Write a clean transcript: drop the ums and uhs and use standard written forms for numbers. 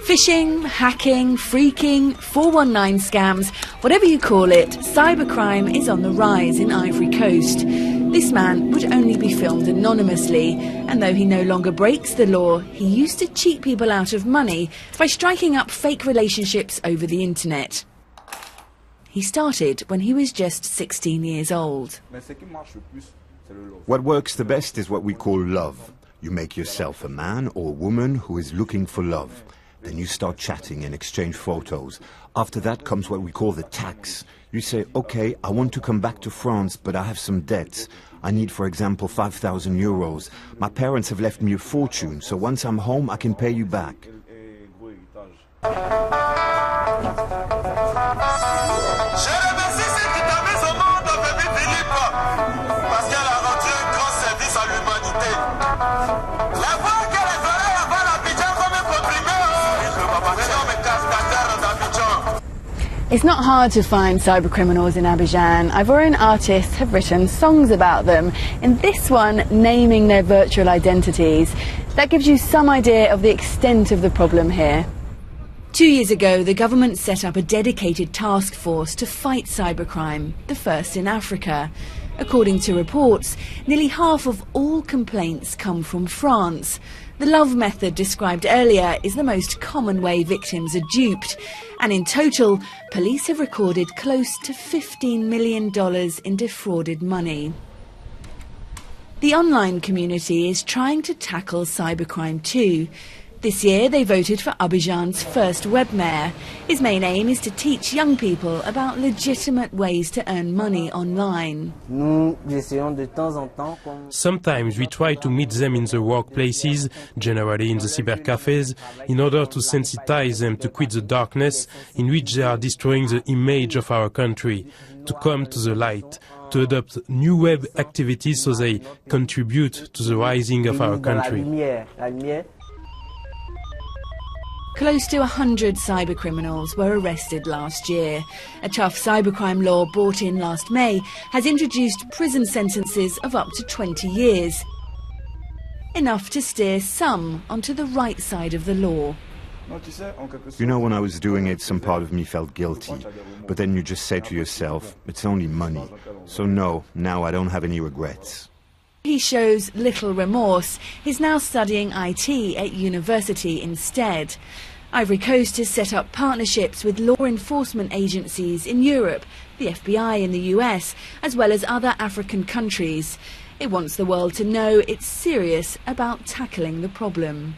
Phishing, hacking, phreaking, 419 scams, whatever you call it, cybercrime is on the rise in Ivory Coast. This man would only be filmed anonymously, and though he no longer breaks the law, he used to cheat people out of money by striking up fake relationships over the internet. He started when he was just 16 years old. What works the best is what we call love. You make yourself a man or a woman who is looking for love. Then you start chatting and exchange photos. After that comes what we call the tax. You say, okay, I want to come back to France, but I have some debts. I need, for example, 5,000 euros. My parents have left me a fortune, so once I'm home, I can pay you back. It's not hard to find cybercriminals in Abidjan. Ivorian artists have written songs about them. In this one, naming their virtual identities. That gives you some idea of the extent of the problem here. 2 years ago, the government set up a dedicated task force to fight cybercrime, the first in Africa. According to reports, nearly half of all complaints come from France. The love method described earlier is the most common way victims are duped. And in total, police have recorded close to $15 million in defrauded money. The online community is trying to tackle cybercrime too. This year they voted for Abidjan's first web mayor. His main aim is to teach young people about legitimate ways to earn money online. Sometimes we try to meet them in the workplaces, generally in the cybercafes, in order to sensitize them to quit the darkness in which they are destroying the image of our country, to come to the light, to adopt new web activities so they contribute to the rising of our country. Close to 100 cybercriminals were arrested last year. A tough cybercrime law brought in last May has introduced prison sentences of up to 20 years. Enough to steer some onto the right side of the law. You know, when I was doing it, some part of me felt guilty. But then you just say to yourself, it's only money. So no, now I don't have any regrets. He shows little remorse. He's now studying IT at university instead. Ivory Coast has set up partnerships with law enforcement agencies in Europe, the FBI in the US, as well as other African countries. It wants the world to know it's serious about tackling the problem.